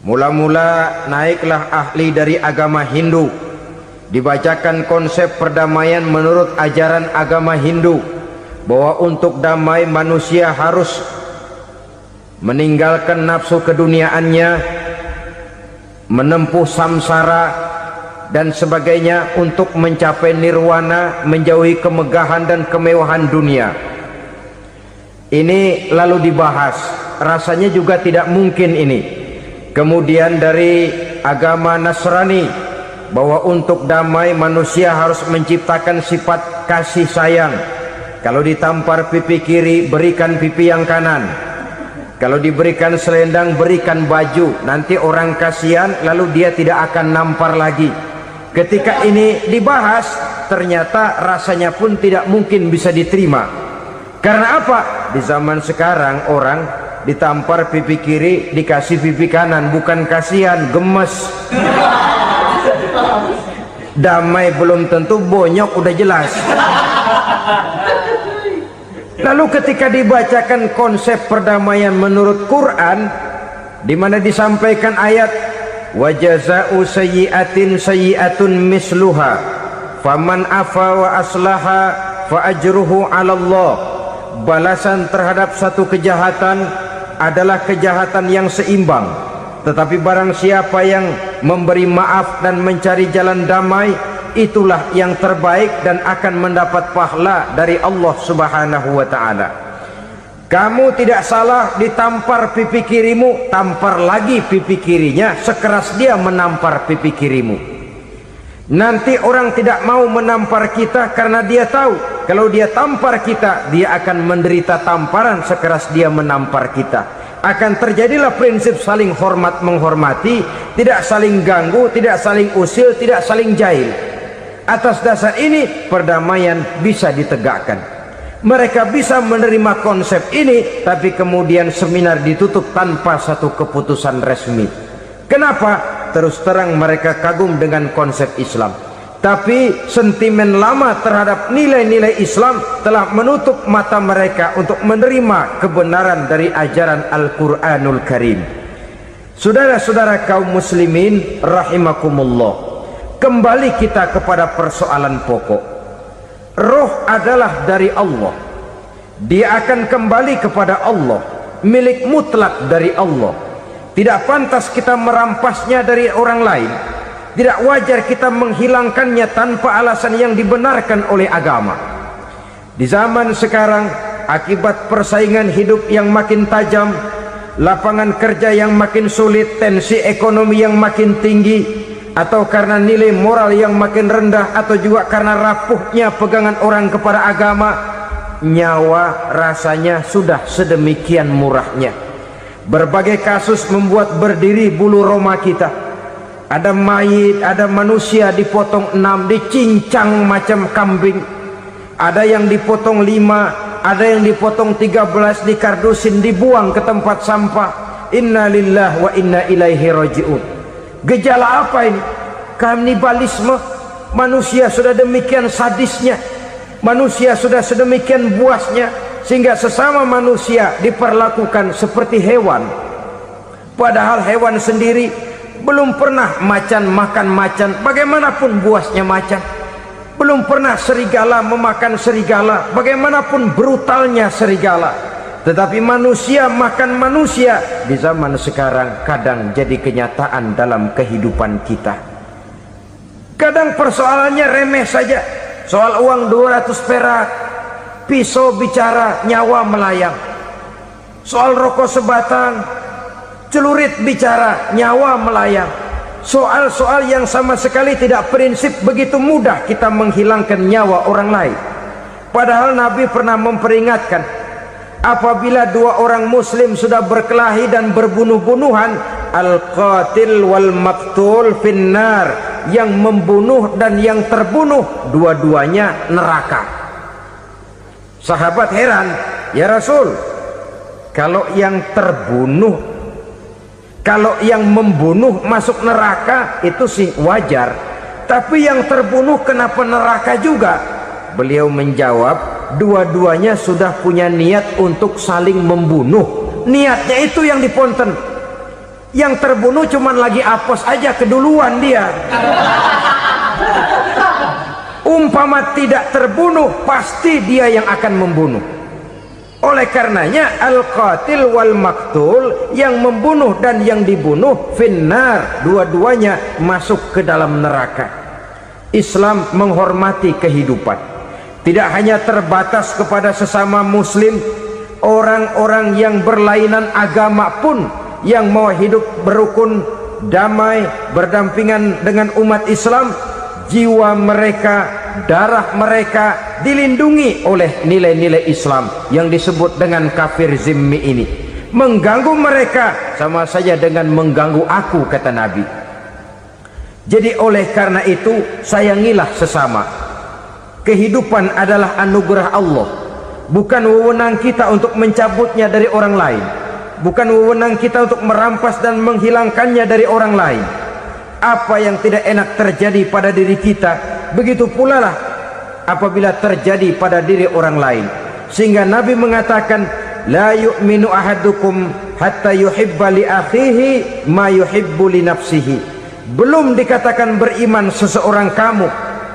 Mula-mula naiklah ahli dari agama Hindu, dibacakan konsep perdamaian menurut ajaran agama Hindu, bahwa untuk damai manusia harus meninggalkan nafsu keduniaannya, menempuh samsara dan sebagainya untuk mencapai nirwana, menjauhi kemegahan dan kemewahan dunia. Ini lalu dibahas, rasanya juga tidak mungkin ini. Kemudian dari agama Nasrani, bahwa untuk damai manusia harus menciptakan sifat kasih sayang. Kalau ditampar pipi kiri, berikan pipi yang kanan. Kalau diberikan selendang, berikan baju. Nanti orang kasihan, lalu dia tidak akan nampar lagi. Ketika ini dibahas, ternyata rasanya pun tidak mungkin bisa diterima. Karena apa? Di zaman sekarang orang ditampar pipi kiri, dikasih pipi kanan. Bukan kasihan, gemes. Damai belum tentu, bonyok udah jelas. Lalu ketika dibacakan konsep perdamaian menurut Quran, di mana disampaikan ayat wa jazaa'u sayyi'atin sayyi'atun misluha faman afa wa aslaha fa ajruhu 'ala Allah. Balasan terhadap satu kejahatan adalah kejahatan yang seimbang, tetapi barang siapa yang memberi maaf dan mencari jalan damai, itulah yang terbaik dan akan mendapat pahala dari Allah Subhanahu wa ta'ala. Kamu tidak salah ditampar pipi kirimu, tampar lagi pipi kirinya sekeras dia menampar pipi kirimu. Nanti orang tidak mau menampar kita karena dia tahu kalau dia tampar kita, dia akan menderita tamparan sekeras dia menampar kita. Akan terjadilah prinsip saling hormat menghormati, tidak saling ganggu, tidak saling usil, tidak saling jahil. Atas dasar ini perdamaian bisa ditegakkan. Mereka bisa menerima konsep ini, tapi kemudian seminar ditutup tanpa satu keputusan resmi. Kenapa? Terus terang mereka kagum dengan konsep Islam, tapi sentimen lama terhadap nilai-nilai Islam telah menutup mata mereka untuk menerima kebenaran dari ajaran Al-Quranul Karim. Saudara-saudara kaum muslimin rahimakumullah, kembali kita kepada persoalan pokok. Roh adalah dari Allah, dia akan kembali kepada Allah, milik mutlak dari Allah. Tidak pantas kita merampasnya dari orang lain. Tidak wajar kita menghilangkannya tanpa alasan yang dibenarkan oleh agama. Di zaman sekarang, akibat persaingan hidup yang makin tajam, lapangan kerja yang makin sulit, tensi ekonomi yang makin tinggi, atau karena nilai moral yang makin rendah, atau juga karena rapuhnya pegangan orang kepada agama, nyawa rasanya sudah sedemikian murahnya. Berbagai kasus membuat berdiri bulu roma kita. Ada mayit, ada manusia dipotong 6, dicincang macam kambing. Ada yang dipotong 5, ada yang dipotong 13, dikardusin, dibuang ke tempat sampah. Inna lillahi wa inna ilaihi raji'un. Gejala apa ini? Kanibalisme. Manusia sudah demikian sadisnya, manusia sudah sedemikian buasnya, sehingga sesama manusia diperlakukan seperti hewan. Padahal hewan sendiri belum pernah macan makan macan, bagaimanapun buasnya macan. Belum pernah serigala memakan serigala, bagaimanapun brutalnya serigala. Tetapi manusia makan manusia di zaman sekarang kadang jadi kenyataan dalam kehidupan kita. Kadang persoalannya remeh saja, soal uang 200 perak, pisau bicara, nyawa melayang. Soal rokok sebatang, celurit bicara, nyawa melayang. Soal-soal yang sama sekali tidak prinsip, begitu mudah kita menghilangkan nyawa orang lain. Padahal Nabi pernah memperingatkan, apabila dua orang muslim sudah berkelahi dan berbunuh-bunuhan, al-qatil wal maqtul finnar, yang membunuh dan yang terbunuh dua-duanya neraka. Sahabat heran, ya Rasul, kalau yang terbunuh, kalau yang membunuh masuk neraka itu sih wajar, tapi yang terbunuh kenapa neraka juga? Beliau menjawab, dua-duanya sudah punya niat untuk saling membunuh. Niatnya itu yang diponten. Yang terbunuh cuman lagi apes aja, keduluan dia. Umpama tidak terbunuh, pasti dia yang akan membunuh. Oleh karenanya al-qatil wal maktul, yang membunuh dan yang dibunuh finnar, dua-duanya masuk ke dalam neraka. Islam menghormati kehidupan, tidak hanya terbatas kepada sesama muslim, orang-orang yang berlainan agama pun yang mau hidup berukun, damai, berdampingan dengan umat Islam, jiwa mereka, darah mereka dilindungi oleh nilai-nilai Islam yang disebut dengan kafir zimmi ini. Mengganggu mereka sama saja dengan mengganggu aku, kata Nabi. Jadi oleh karena itu, sayangilah sesama. Kehidupan adalah anugerah Allah, bukan wewenang kita untuk mencabutnya dari orang lain, bukan wewenang kita untuk merampas dan menghilangkannya dari orang lain. Apa yang tidak enak terjadi pada diri kita, begitu pula lah apabila terjadi pada diri orang lain. Sehingga Nabi mengatakan, la yu'minu ahadukum hatta yuhibba li akhihi ma yuhibbu li nafsihi. Belum dikatakan beriman seseorang kamu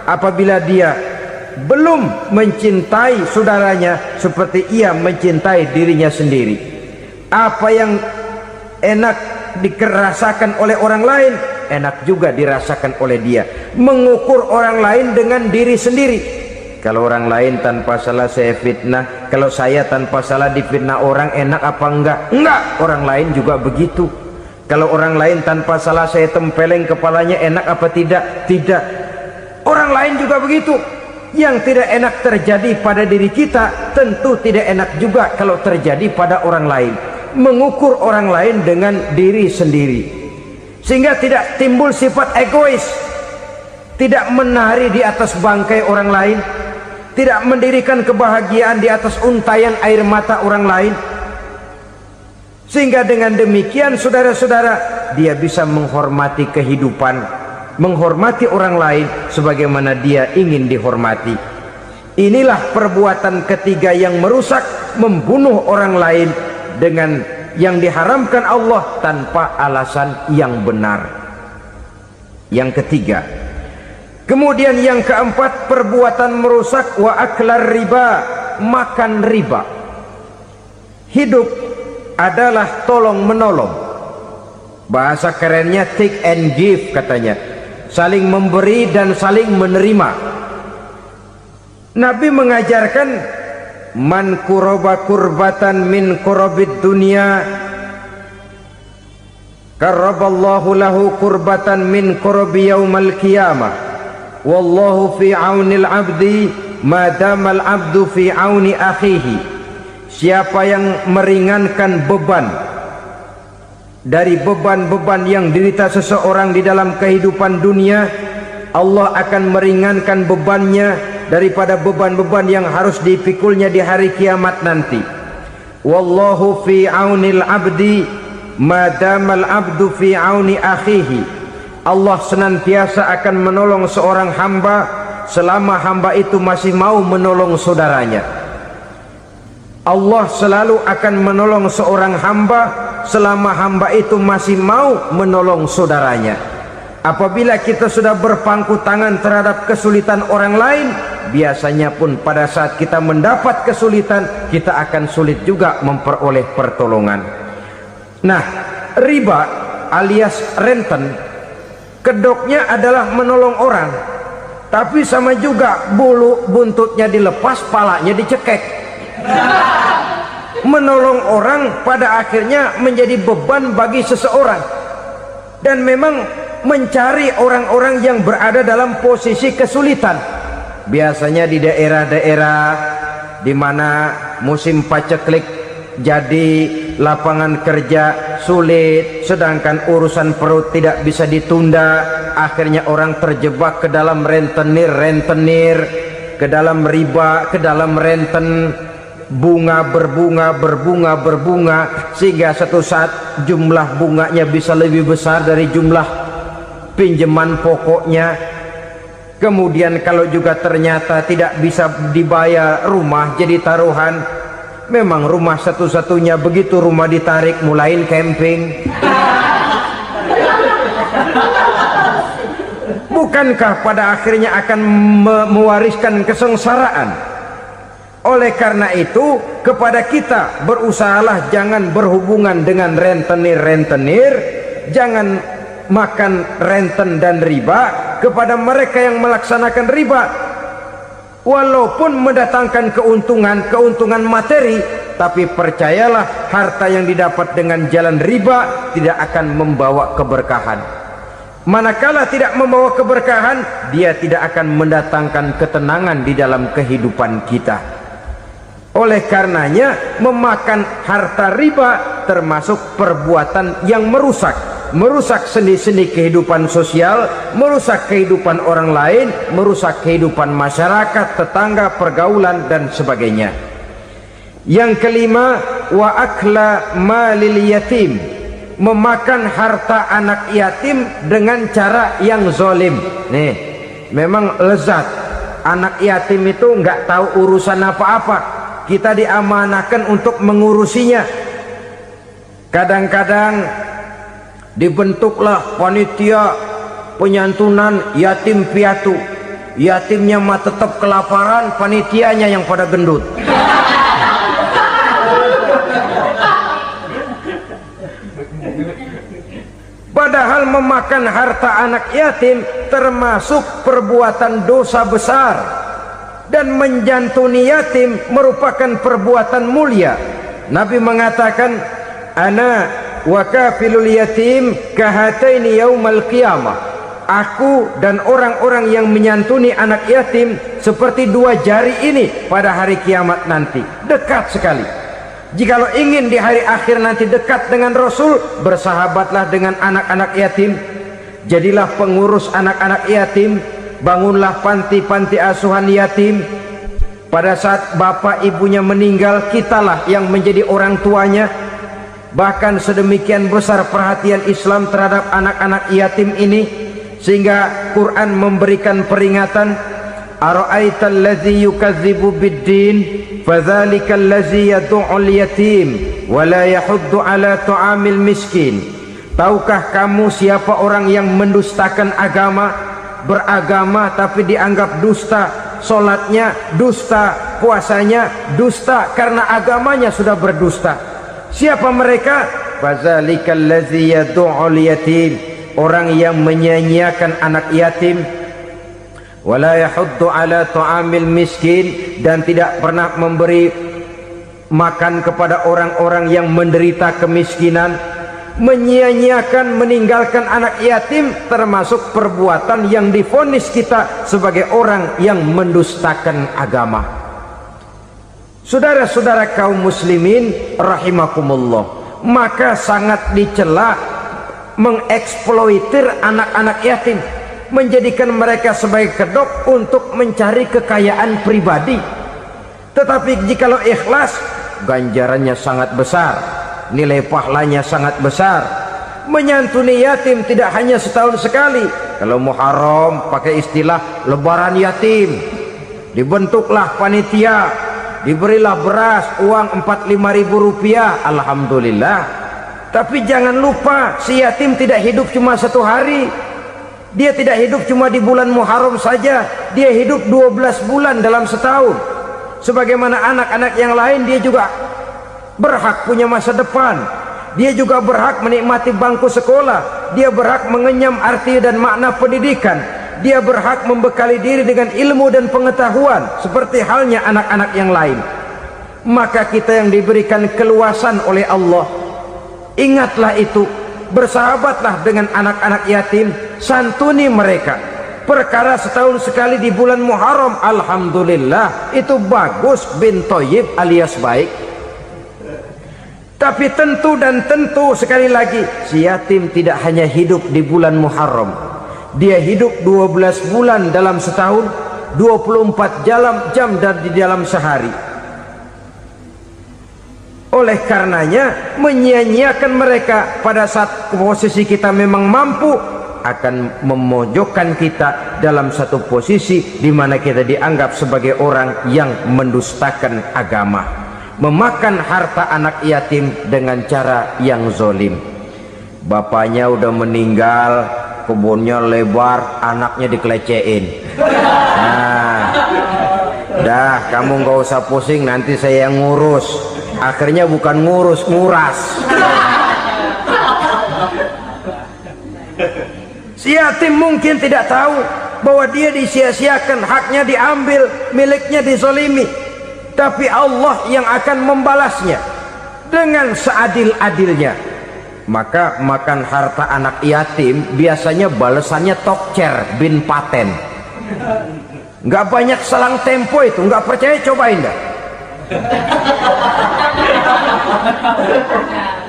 apabila dia belum mencintai saudaranya seperti ia mencintai dirinya sendiri. Apa yang enak dirasakan oleh orang lain, enak juga dirasakan oleh dia. Mengukur orang lain dengan diri sendiri. Kalau orang lain tanpa salah saya fitnah, kalau saya tanpa salah difitnah orang, enak apa enggak? Enggak, orang lain juga begitu. Kalau orang lain tanpa salah saya tempeleng kepalanya, enak apa tidak? Tidak. Orang lain juga begitu. Yang tidak enak terjadi pada diri kita, tentu tidak enak juga kalau terjadi pada orang lain. Mengukur orang lain dengan diri sendiri, sehingga tidak timbul sifat egois, tidak menari di atas bangkai orang lain, tidak mendirikan kebahagiaan di atas untayan air mata orang lain. Sehingga dengan demikian saudara-saudara, dia bisa menghormati kehidupan, menghormati orang lain sebagaimana dia ingin dihormati. Inilah perbuatan ketiga yang merusak, membunuh orang lain dengan yang diharamkan Allah tanpa alasan yang benar. Yang ketiga. Kemudian yang keempat, perbuatan merusak wa aklar riba, makan riba. Hidup adalah tolong menolong. Bahasa kerennya take and give katanya, saling memberi dan saling menerima. Nabi mengajarkan, man kuraba kurbatan min kurabid dunia karaballahu lahu kurbatan min kurabi yaumal qiyamah wallahu fi aunil abdi madamal abdu fi auni akhihi. Siapa yang meringankan beban dari beban-beban yang dirita seseorang di dalam kehidupan dunia, Allah akan meringankan bebannya daripada beban-beban yang harus dipikulnya di hari kiamat nanti. Wallahu fi aunil abdi madamal abdu fi auni akhihi. Allah senantiasa akan menolong seorang hamba selama hamba itu masih mau menolong saudaranya. Allah selalu akan menolong seorang hamba selama hamba itu masih mau menolong saudaranya. Apabila kita sudah berpangku tangan terhadap kesulitan orang lain, biasanya pun pada saat kita mendapat kesulitan, kita akan sulit juga memperoleh pertolongan. Nah, riba alias renten, kedoknya adalah menolong orang, tapi sama juga bulu buntutnya dilepas, palanya dicekek. Menolong orang pada akhirnya menjadi beban bagi seseorang. Dan memang mencari orang-orang yang berada dalam posisi kesulitan, biasanya di daerah-daerah di mana musim paceklik, jadi lapangan kerja sulit, sedangkan urusan perut tidak bisa ditunda. Akhirnya orang terjebak ke dalam rentenir. ke dalam riba, ke dalam renten, bunga berbunga sehingga satu saat jumlah bunganya bisa lebih besar dari jumlah pinjaman pokoknya. Kemudian kalau juga ternyata tidak bisa dibayar, rumah jadi taruhan. Memang rumah satu-satunya, begitu rumah ditarik mulain camping. Bukankah pada akhirnya akan mewariskan kesengsaraan? Oleh karena itu, kepada kita berusahalah jangan berhubungan dengan rentenir, jangan makan renten dan riba. Kepada mereka yang melaksanakan riba, walaupun mendatangkan keuntungan materi, tapi percayalah harta yang didapat dengan jalan riba tidak akan membawa keberkahan. Manakala tidak membawa keberkahan, dia tidak akan mendatangkan ketenangan di dalam kehidupan kita. Oleh karenanya, memakan harta riba termasuk perbuatan yang merusak sendi-sendi kehidupan sosial, merusak kehidupan orang lain, merusak kehidupan masyarakat, tetangga, pergaulan dan sebagainya. Yang kelima, wa akla malil yatim, memakan harta anak yatim dengan cara yang zalim. Nih, memang lezat. Anak yatim itu nggak tahu urusan apa-apa. Kita diamanahkan untuk mengurusinya. Kadang-kadang dibentuklah panitia penyantunan yatim piatu. Yatimnya mah tetap kelaparan, panitianya yang pada gendut. Padahal memakan harta anak yatim termasuk perbuatan dosa besar, dan menjantuni yatim merupakan perbuatan mulia. Nabi mengatakan, ana wa kafilul yatim kahataini yaumal qiyamah, aku dan orang-orang yang menyantuni anak yatim seperti dua jari ini pada hari kiamat nanti. Dekat sekali. Jikalau ingin di hari akhir nanti dekat dengan Rasul, bersahabatlah dengan anak-anak yatim. Jadilah pengurus anak-anak yatim. Bangunlah panti-panti asuhan yatim. Pada saat bapak ibunya meninggal, kitalah yang menjadi orang tuanya. Bahkan sedemikian besar perhatian Islam terhadap anak-anak yatim ini, sehingga Quran memberikan peringatan, ara'aital ladzi yukadzibu bid-din fadzalikal ladzi yad'ul yatim wa la yahuddu ala ta'amil miskin. Tahukah kamu siapa orang yang mendustakan agama, beragama tapi dianggap dusta, salatnya dusta, puasanya dusta karena agamanya sudah berdusta. Siapa mereka? Fazalikal ladzi yad'ul yatim, orang yang menyia-nyiakan anak yatim, wala yahuddu ala ta'amil miskin, dan tidak pernah memberi makan kepada orang-orang yang menderita kemiskinan. Menyia-nyiakan, meninggalkan anak yatim termasuk perbuatan yang divonis kita sebagai orang yang mendustakan agama. Saudara-saudara kaum muslimin rahimakumullah, maka sangat dicela mengeksploitir anak-anak yatim, menjadikan mereka sebagai kedok untuk mencari kekayaan pribadi. Tetapi jikalau ikhlas, ganjarannya sangat besar, nilai pahalanya sangat besar. Menyantuni yatim tidak hanya setahun sekali. Kalau Muharram pakai istilah lebaran yatim, dibentuklah panitia, diberilah beras, uang 45.000 rupiah, alhamdulillah. Tapi jangan lupa, si yatim tidak hidup cuma satu hari. Dia tidak hidup cuma di bulan Muharram saja, dia hidup 12 bulan dalam setahun. Sebagaimana anak-anak yang lain, dia juga berhak punya masa depan. Dia juga berhak menikmati bangku sekolah. Dia berhak mengenyam arti dan makna pendidikan. Dia berhak membekali diri dengan ilmu dan pengetahuan seperti halnya anak-anak yang lain. Maka kita yang diberikan keluasan oleh Allah, ingatlah itu, bersahabatlah dengan anak-anak yatim, santuni mereka. Perkara setahun sekali di bulan Muharram, alhamdulillah, itu bagus, bin Thayyib alias baik. Tapi tentu dan tentu sekali lagi, si yatim tidak hanya hidup di bulan Muharram, dia hidup 12 bulan dalam setahun, 24 jam dan di dalam sehari. Oleh karenanya menyia-nyiakan mereka pada saat posisi kita memang mampu akan memojokkan kita dalam satu posisi di mana kita dianggap sebagai orang yang mendustakan agama, memakan harta anak yatim dengan cara yang zolim. Bapaknya udah meninggal, kebunnya lebar, anaknya dikelecehin. Nah, dah kamu nggak usah pusing, nanti saya yang ngurus. Akhirnya bukan ngurus, nguras. Si yatim mungkin tidak tahu bahwa dia disia-siakan, haknya diambil, miliknya dizolimi. Tapi Allah yang akan membalasnya dengan seadil-adilnya. Maka makan harta anak yatim biasanya balasannya tokcer bin paten. Nggak banyak selang tempo itu, nggak percaya cobain dah.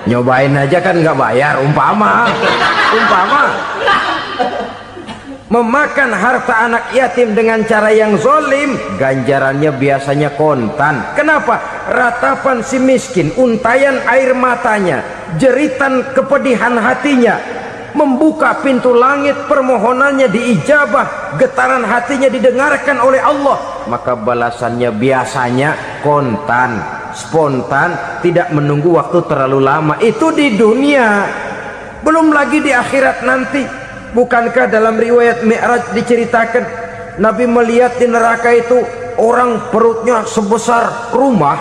Nyobain aja kan nggak bayar, umpama memakan harta anak yatim dengan cara yang zolim, ganjarannya biasanya kontan. Kenapa? Ratapan si miskin, untayan air matanya, jeritan kepedihan hatinya, membuka pintu langit, permohonannya diijabah, getaran hatinya didengarkan oleh Allah, maka balasannya biasanya kontan, spontan, tidak menunggu waktu terlalu lama. Itu di dunia, belum lagi di akhirat nanti. Bukankah dalam riwayat Mi'raj diceritakan Nabi melihat di neraka itu orang perutnya sebesar rumah?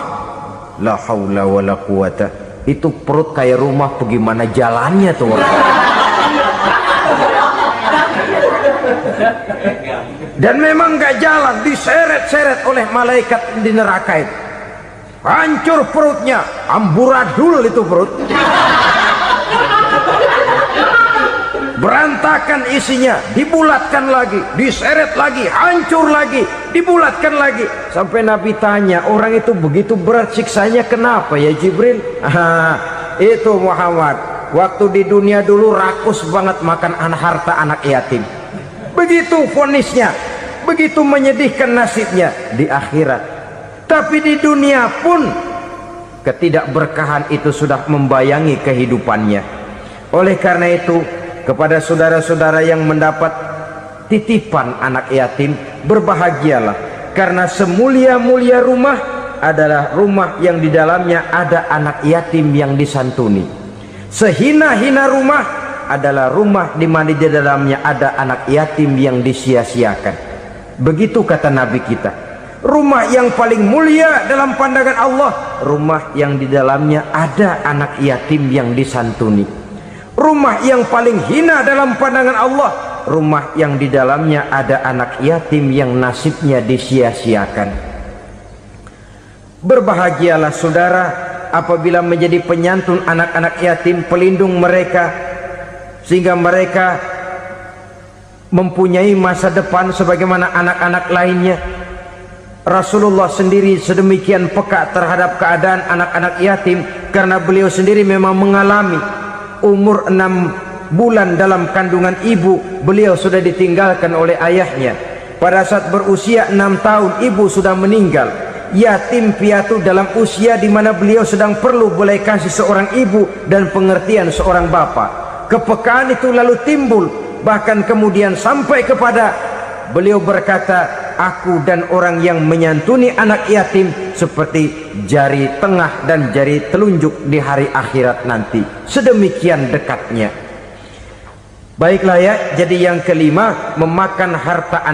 La haula wala quwata. Itu perut kayak rumah, bagaimana jalannya tuh orang? Dan memang gak jalan, diseret-seret oleh malaikat di neraka itu. Hancur perutnya, amburadul itu perut. Berantakan isinya, dibulatkan lagi, diseret lagi, hancur lagi, dibulatkan lagi. Sampai Nabi tanya, orang itu begitu berat siksanya kenapa ya Jibril? Itu Muhammad, waktu di dunia dulu rakus banget makan harta anak yatim. Begitu vonisnya, begitu menyedihkan nasibnya di akhirat. Tapi di dunia pun ketidakberkahan itu sudah membayangi kehidupannya. Oleh karena itu, kepada saudara-saudara yang mendapat titipan anak yatim, berbahagialah, karena semulia-mulia rumah adalah rumah yang di dalamnya ada anak yatim yang disantuni. Sehina-hina rumah adalah rumah di mana di dalamnya ada anak yatim yang disia-siakan. Begitu kata Nabi kita. Rumah yang paling mulia dalam pandangan Allah, rumah yang di dalamnya ada anak yatim yang disantuni. Rumah yang paling hina dalam pandangan Allah, rumah yang di dalamnya ada anak yatim yang nasibnya disia-siakan. Berbahagialah saudara apabila menjadi penyantun anak-anak yatim, pelindung mereka, sehingga mereka mempunyai masa depan sebagaimana anak-anak lainnya. Rasulullah sendiri sedemikian peka terhadap keadaan anak-anak yatim karena beliau sendiri memang mengalami. Umur 6 bulan dalam kandungan ibu, beliau sudah ditinggalkan oleh ayahnya. Pada saat berusia 6 tahun, ibu sudah meninggal. Yatim piatu dalam usia di mana beliau sedang perlu belas kasih seorang ibu dan pengertian seorang bapak. Kepekaan itu lalu timbul, bahkan kemudian sampai kepada beliau berkata, aku dan orang yang menyantuni anak yatim seperti jari tengah dan jari telunjuk di hari akhirat nanti. Sedemikian dekatnya. Baiklah ya, jadi yang kelima, memakan harta anak